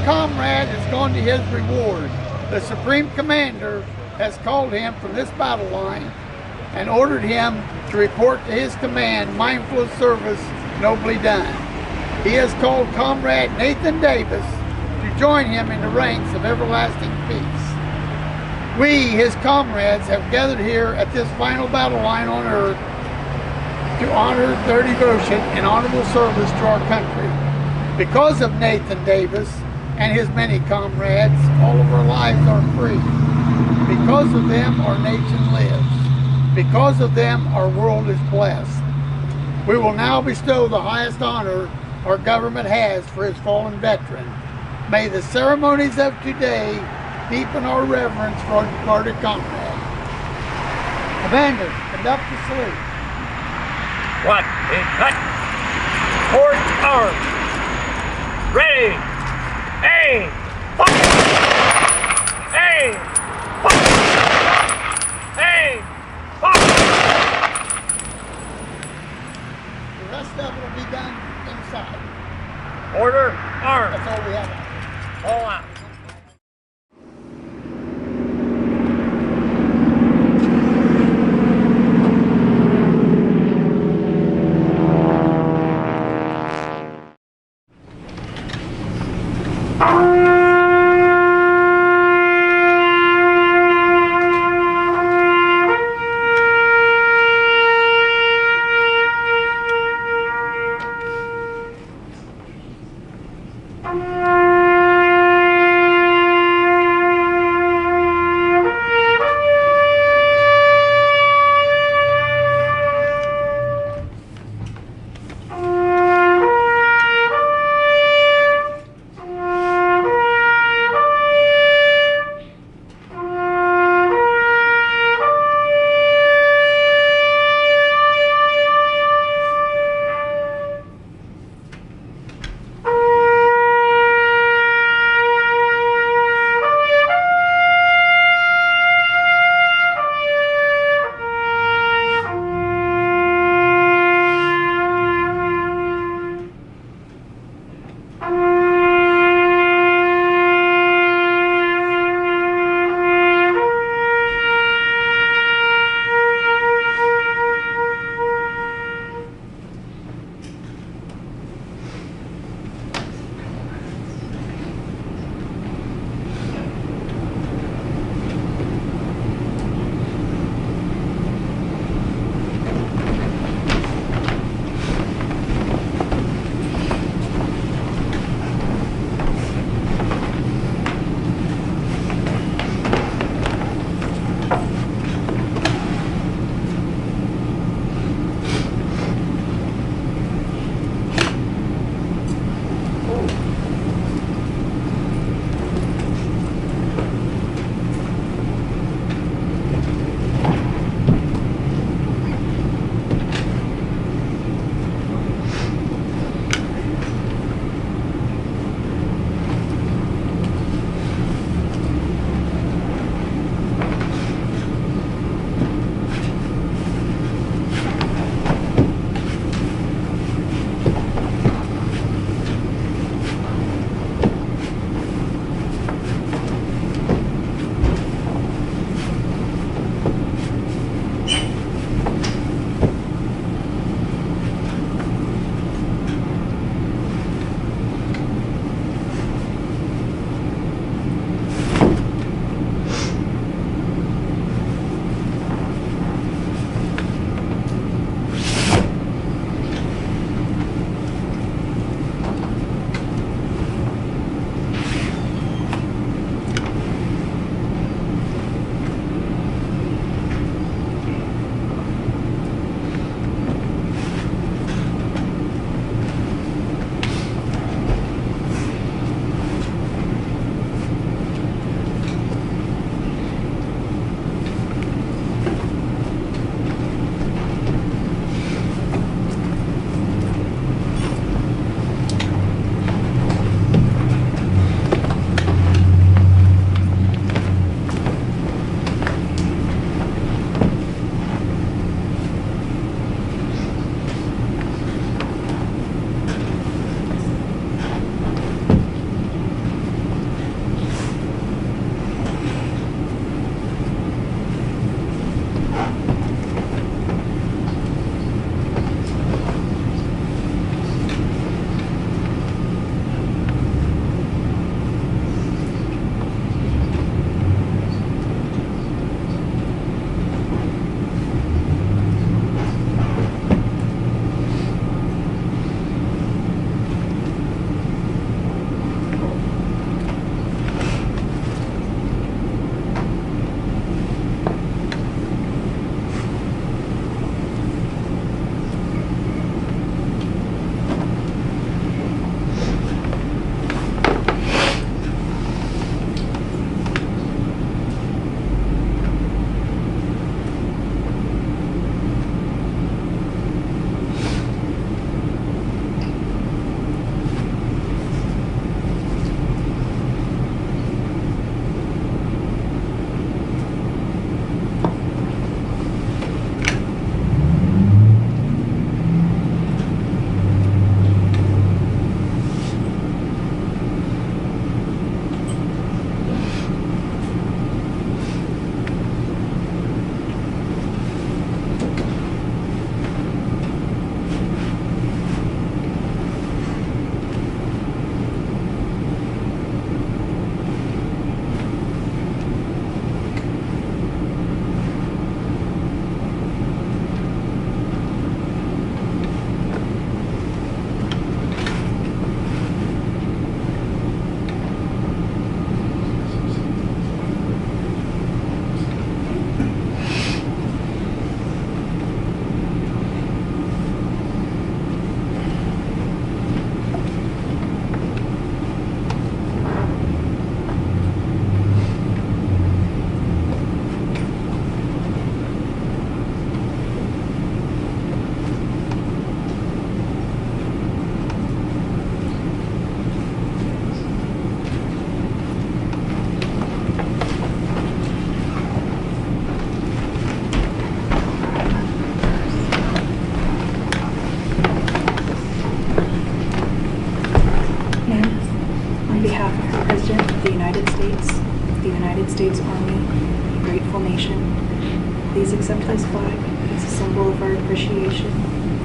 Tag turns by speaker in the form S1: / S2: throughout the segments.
S1: comrade has gone to his reward. The Supreme Commander has called him from this battle line and ordered him to report to his command, mindful of service nobly done. He has called Comrade Nathan Davis to join him in the ranks of everlasting peace. We, his comrades, have gathered here at this final battle line on earth to honor their devotion and honorable service to our country. Because of Nathan Davis and his many comrades, all of our lives are free. Because of them, our nation lives. Because of them, our world is blessed. We will now bestow the highest honor our government has for his fallen veteran. May the ceremonies of today deepen our reverence for our departed comrade. Commander, conduct the salute.
S2: What? Cut! Port arms! Ready! Aim! Fire! Aim! Fire! Aim! Fire!
S1: The rest of it will be done inside.
S2: Order, arms!
S1: That's all we have.
S2: All out.
S3: hand, on behalf of the President of the United States Army, a grateful nation, please accept this flag as a symbol of our appreciation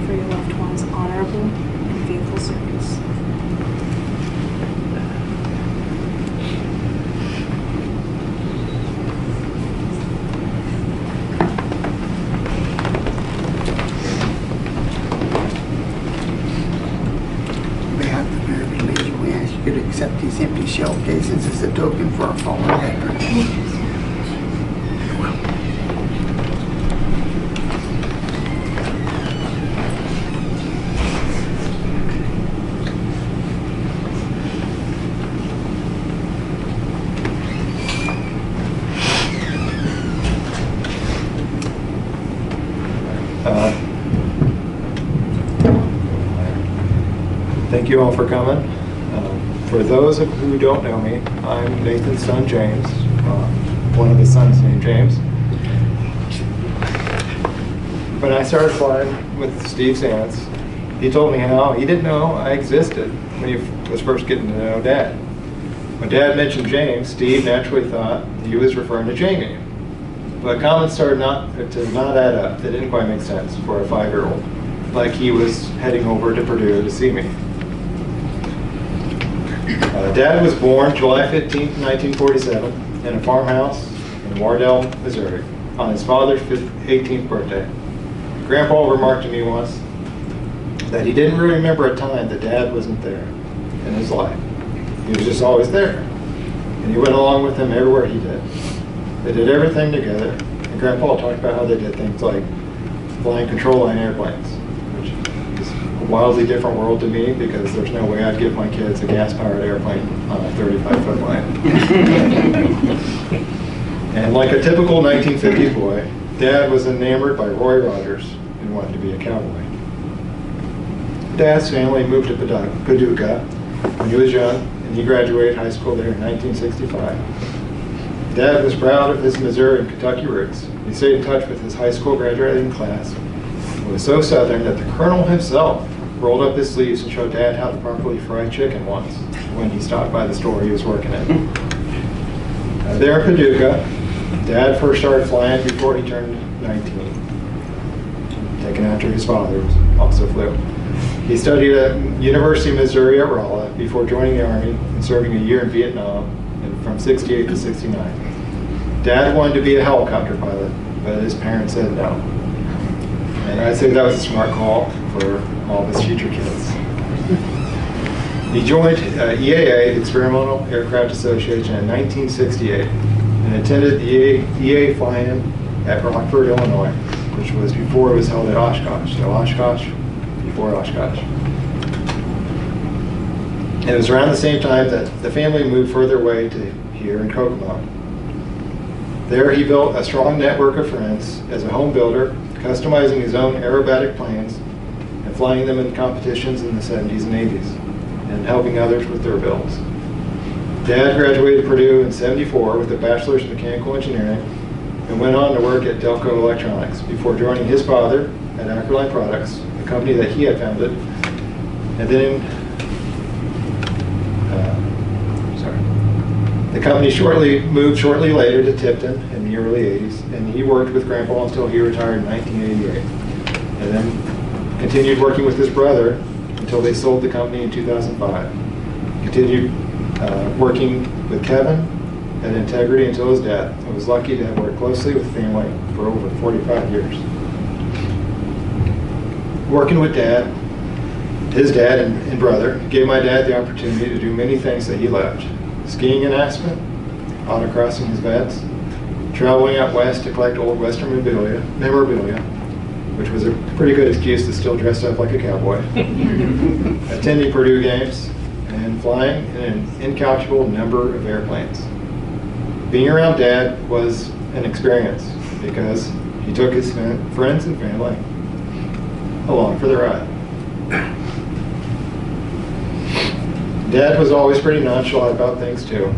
S3: for your loved one's honorable and faithful service.
S1: On behalf of the American Legion, we ask you to accept these empty shell cases as a token for our fallen veterans.
S4: Thank you all for coming. For those who don't know me, I'm Nathan's son, James, one of his sons named James. When I started flying with Steve Sands, he told me how he didn't know I existed when he was first getting to know Dad. When Dad mentioned James, Steve naturally thought he was referring to Jamie. But comments started to not add up. They didn't quite make sense for a 5-year-old, like he was heading over to Purdue to see me. Dad was born July 15, 1947, in a farmhouse in Wardell, Missouri, on his father's 18th birthday. Grandpa remarked to me once that he didn't really remember a time that Dad wasn't there in his life. He was just always there, and he went along with him everywhere he did. They did everything together, and Grandpa talked about how they did things like flying control line airplanes, which is a wildly different world to me because there's no way I'd give my kids a gas-powered airplane on a 35-foot line. And like a typical 1950s boy, Dad was enamored by Roy Rogers and wanted to be a cowboy. Dad's family moved to Paducah when he was young, and he graduated high school there in 1965. Dad was proud of his Missouri and Kentucky roots. He stayed in touch with his high school graduating class. It was so southern that the colonel himself rolled up his sleeves and showed Dad how to properly fry chicken once when he stopped by the store he was working at. There in Paducah, Dad first started flying before he turned 19, taken after his father also flew. He studied at University of Missouri at Rolla before joining the Army and serving a year in Vietnam from 68 to 69. Dad wanted to be a helicopter pilot, but his parents said no. And I'd say that was a smart call for all of his future kids. He joined EAA, the Experimental Aircraft Association, in 1968 and attended the EAA fly-in at Rockford, Illinois, which was before it was held at Oshkosh. So Oshkosh before Oshkosh. And it was around the same time that the family moved further away to here in Kokomo. There he built a strong network of friends as a home builder, customizing his own aerobatic planes and flying them in competitions in the 70s and 80s, and helping others with their builds. Dad graduated Purdue in '74 with a bachelor's in mechanical engineering and went on to work at Delco Electronics before joining his father at Acroline Products, a company that he had founded, and then the company moved shortly later to Tipton in the early 80s, and he worked with Grandpa until he retired in 1988, and then continued working with his brother until they sold the company in 2005. Continued working with Kevin at Integrity until his death. I was lucky to have worked closely with the family for over 45 years. Working with Dad, his dad and brother, gave my dad the opportunity to do many things that he loved. Skiing in Aspen, autocrossing his vets, traveling out west to collect old Western memorabilia, which was a pretty good excuse to still dress up like a cowboy, attending Purdue games, and flying in an incalculable number of airplanes. Being around Dad was an experience because he took his friends and family along for the ride. Dad was always pretty nonchalant about things too.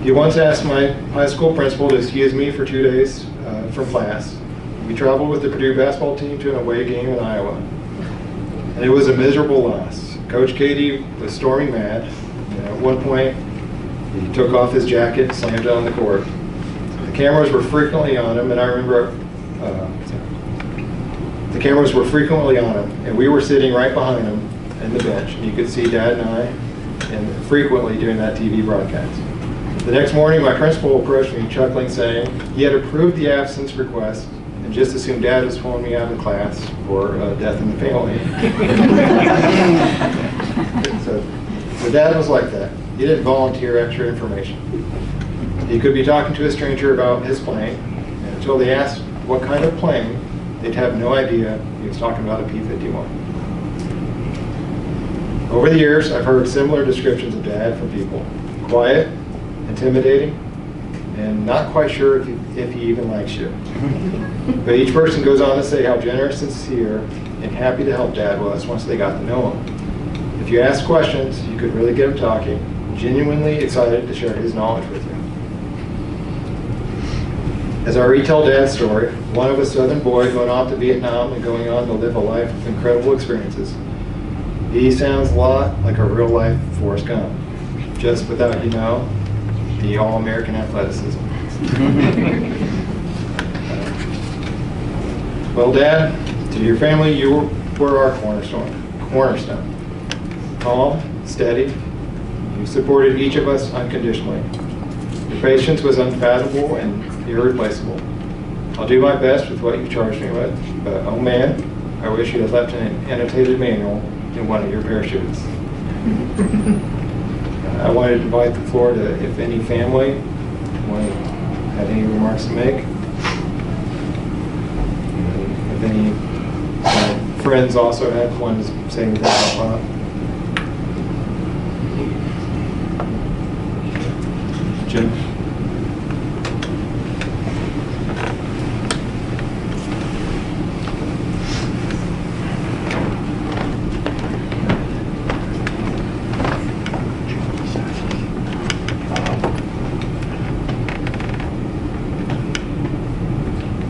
S4: He once asked my high school principal to excuse me for 2 days from class. We traveled with the Purdue basketball team to an away game in Iowa, and it was a miserable loss. Coach Katie was storming mad. At one point, he took off his jacket, slammed it on the court. The cameras were frequently on him, and I remember the cameras were frequently on him, and we were sitting right behind him in the bench, and you could see Dad and I, and frequently doing that TV broadcast. The next morning, my principal approached me, chuckling, saying he had approved the absence request and just assumed Dad was pulling me out of class for death in the family. So Dad was like that. He didn't volunteer extra information. He could be talking to a stranger about his plane, and until they asked what kind of plane, they'd have no idea he was talking about a P-51. Over the years, I've heard similar descriptions of Dad from people. Quiet, intimidating, and not quite sure if he even likes you. But each person goes on to say how generous and sincere and happy to help Dad was once they got to know him. If you ask questions, you could really get him talking, genuinely excited to share his knowledge with you. As I retell Dad's story, one of a Southern boy going off to Vietnam and going on to live a life of incredible experiences, he sounds a lot like a real-life Forrest Gump, just without, the all-American athleticism. Well, Dad, to your family, you were our cornerstone. Calm, steady, you supported each of us unconditionally. Your patience was unfathomable and irreplaceable. I'll do my best with what you charged me with, but oh man, I wish you had left an annotated manual in one of your parachutes. I wanted to invite the floor to, if any family had any remarks to make. If any friends also had one to say anything about Jim?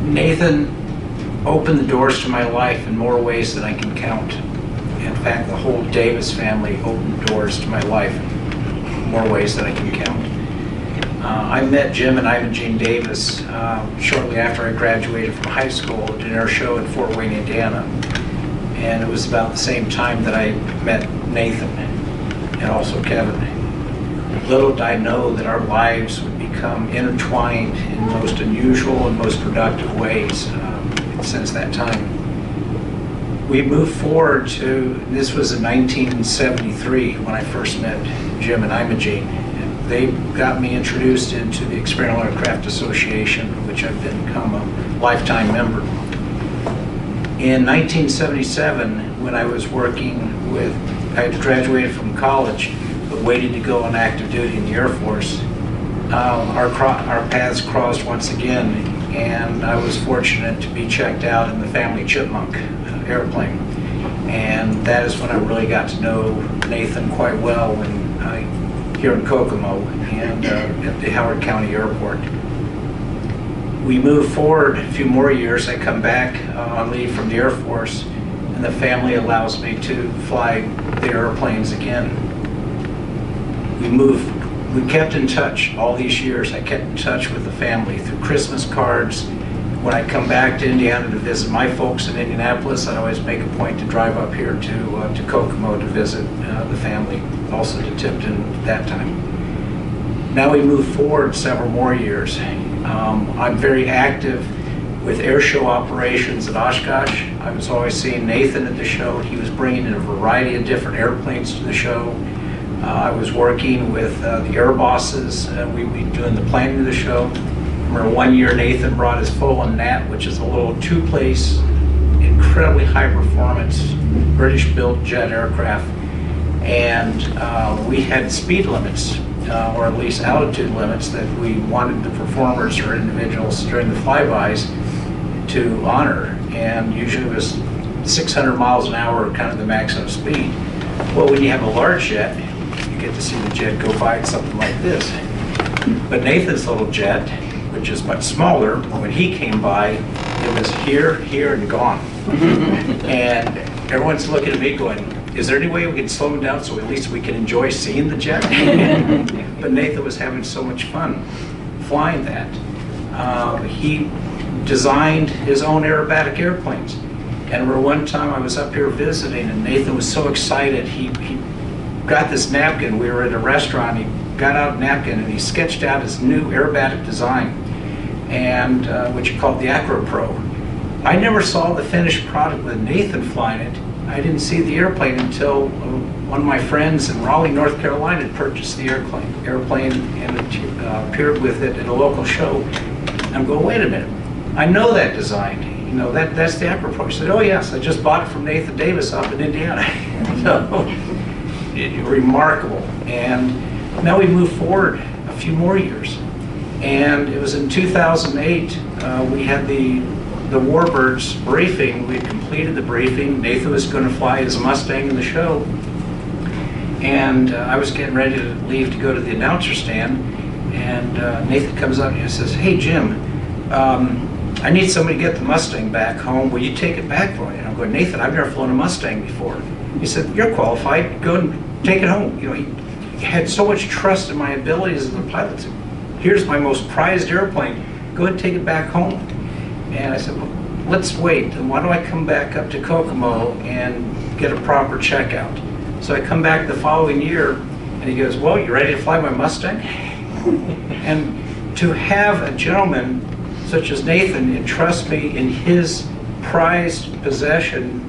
S5: Nathan opened the doors to my life in more ways than I can count. In fact, the whole Davis family opened doors to my life in more ways than I can count. I met Jim and Imogene Davis shortly after I graduated from high school at an air show in Fort Wayne, Indiana. And it was about the same time that I met Nathan and also Kevin. Little did I know that our lives would become intertwined in the most unusual and most productive ways since that time. We moved forward to, this was in 1973 when I first met Jim and Imogene. They got me introduced into the Experimental Aircraft Association, which I've become a lifetime member. In 1977, when I was working with, I had graduated from college, but waited to go on active duty in the Air Force. Our paths crossed once again, and I was fortunate to be checked out in the family Chipmunk airplane. And that is when I really got to know Nathan quite well here in Kokomo and at the Howard County Airport. We moved forward a few more years. I come back on leave from the Air Force, and the family allows me to fly the airplanes again. We kept in touch all these years. I kept in touch with the family through Christmas cards. When I come back to Indiana to visit my folks in Indianapolis, I'd always make a point to drive up here to Kokomo to visit the family, also to Tipton at that time. Now we move forward several more years. I'm very active with air show operations at Oshkosh. I was always seeing Nathan at the show. He was bringing in a variety of different airplanes to the show. I was working with the air bosses. We'd be doing the planning of the show. I remember one year Nathan brought his Folan Nat, which is a little two-place, incredibly high-performance, British-built jet aircraft. And we had speed limits, or at least altitude limits, that we wanted the performers or individuals during the flybys to honor. And usually it was 600 miles an hour, kind of the maximum speed. Well, when you have a large jet, you get to see the jet go by at something like this. But Nathan's little jet, which is much smaller, when he came by, it was here, here, and gone. And everyone's looking at me going, is there any way we can slow him down so at least we can enjoy seeing the jet? But Nathan was having so much fun flying that. He designed his own aerobatic airplanes. And I remember one time I was up here visiting, and Nathan was so excited. He got this napkin. We were at a restaurant. He got out a napkin and he sketched out his new aerobatic design, and which he called the Acro Pro. I never saw the finished product with Nathan flying it. I didn't see the airplane until one of my friends in Raleigh, North Carolina had purchased the airplane and appeared with it at a local show. I'm going, wait a minute, I know that design. You know, that's the Acro Pro. He said, oh yes, I just bought it from Nathan Davis up in Indiana. So, remarkable. And now we move forward a few more years. And it was in 2008, we had the Warbirds briefing. We had completed the briefing. Nathan was going to fly his Mustang in the show. And I was getting ready to leave to go to the announcer stand. And Nathan comes up and he says, hey Jim, I need somebody to get the Mustang back home. Will you take it back for me? And I'm going, Nathan, I've never flown a Mustang before. He said, you're qualified. Go and take it home. You know, he had so much trust in my abilities as a pilot. Said, here's my most prized airplane. Go ahead and take it back home. And I said, well, let's wait. And why don't I come back up to Kokomo and get a proper checkout? So I come back the following year, and he goes, well, you ready to fly my Mustang? And to have a gentleman such as Nathan entrust me in his prized possession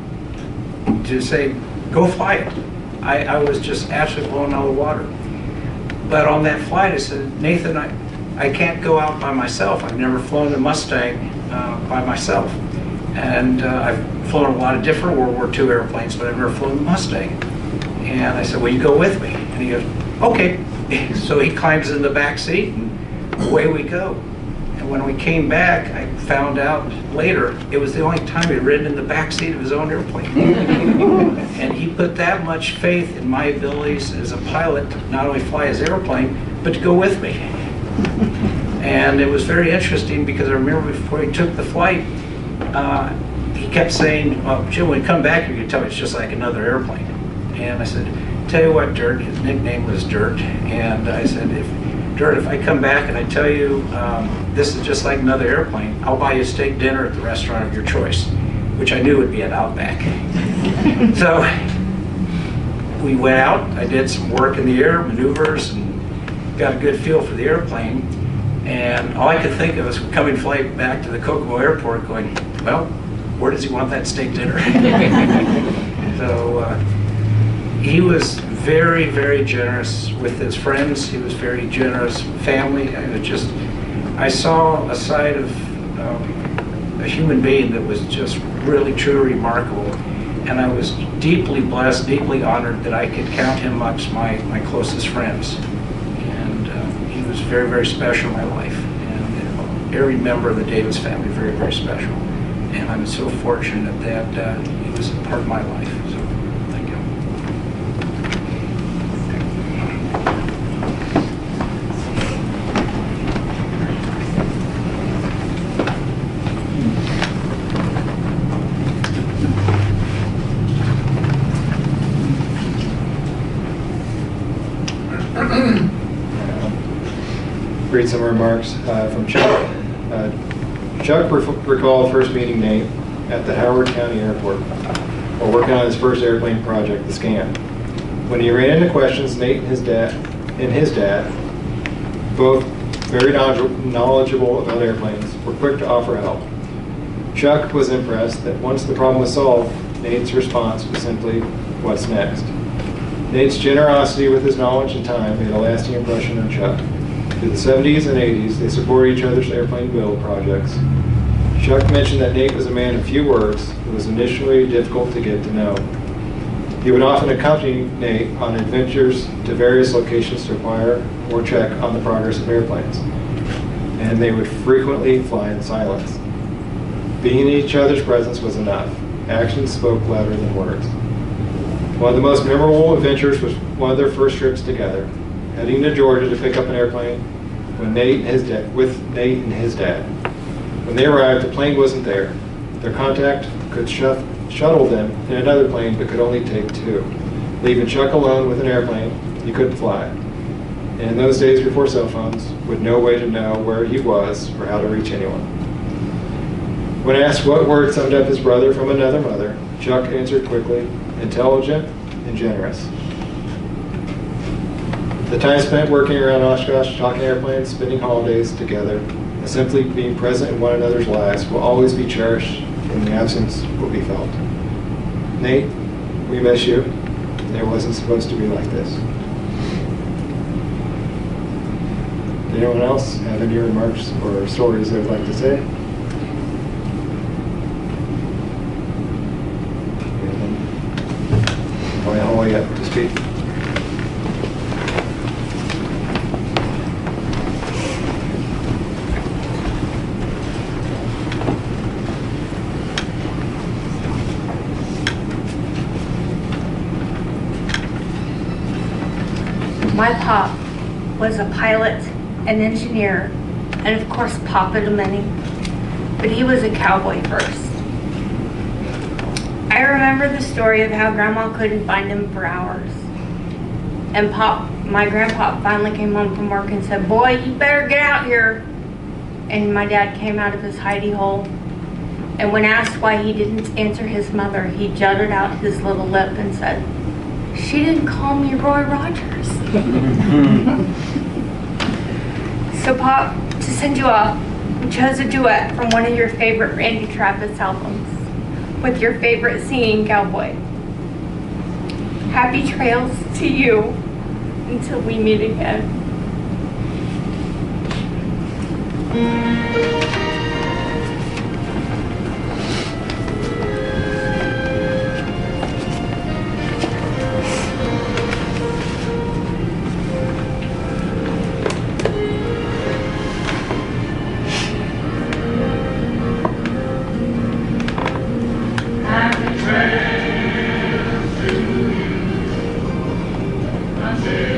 S5: to say, go fly it. I was just absolutely blown out of the water. But on that flight, I said, Nathan, I can't go out by myself. I've never flown a Mustang by myself. And I've flown a lot of different World War II airplanes, but I've never flown a Mustang. And I said, will you go with me? And he goes, okay. So he climbs in the back seat, and away we go. And when we came back, I found out later it was the only time he'd ridden in the back seat of his own airplane. And he put that much faith in my abilities as a pilot to not only fly his airplane, but to go with me. And it was very interesting because I remember before he took the flight, he kept saying, well, Jim, when you come back, you can tell me it's just like another airplane. And I said, tell you what, Dirt, his nickname was Dirt. And I said, Dirt, if I come back and I tell you this is just like another airplane, I'll buy you a steak dinner at the restaurant of your choice, which I knew would be at Outback. So we went out, I did some work in the air, maneuvers, and got a good feel for the airplane. And all I could think of was coming flight back to the Kokomo airport going, well, where does he want that steak dinner? So he was very, very generous with his friends. He was very generous with family. I saw a side of a human being that was just really, truly remarkable. And I was deeply blessed, deeply honored that I could count him amongst my closest friends. And he was very, very special in my life. And every member of the Davis family, very, very special. And I'm so fortunate that he was a part of my life. So thank you.
S4: Read some remarks from Chuck. Chuck recalled first meeting Nate at the Howard County Airport while working on his first airplane project, the Scan. When he ran into questions, Nate and his dad, both very knowledgeable about airplanes, were quick to offer help. Chuck was impressed that once the problem was solved, Nate's response was simply, "What's next?" Nate's generosity with his knowledge and time made a lasting impression on Chuck. Through the 70s and 80s, they supported each other's airplane build projects. Chuck mentioned that Nate was a man of few words who was initially difficult to get to know. He would often accompany Nate on adventures to various locations to acquire or check on the progress of airplanes, and they would frequently fly in silence. Being in each other's presence was enough. Actions spoke louder than words. One of the most memorable adventures was one of their first trips together, heading to Georgia to pick up an airplane with Nate and his dad. When they arrived, the plane wasn't there. Their contact could shuttled them in another plane but could only take 2. Leaving Chuck alone with an airplane he couldn't fly. And in those days before cell phones, with no way to know where he was or how to reach anyone. When asked what word summed up his brother from another mother, Chuck answered quickly, intelligent and generous. The time spent working around Oshkosh, talking airplanes, spending holidays together, and simply being present in one another's lives will always be cherished, and the absence will be felt. Nate, we miss you. It wasn't supposed to be like this. Anyone else have any remarks or stories they would like to say? Probably Holly up to speak.
S6: My pop was a pilot, an engineer, and of course papa to many, but he was a cowboy first. I remember the story of how grandma couldn't find him for hours. And my grandpa finally came home from work and said, "Boy, you better get out here." And my dad came out of his hidey hole. And when asked why he didn't answer his mother, he jutted out his little lip and said, "She didn't call me Roy Rogers." So Pop, to send you off, we chose a duet from one of your favorite Randy Travis albums with your favorite singing cowboy. Happy trails to you until we meet again.
S7: Happy trails to you until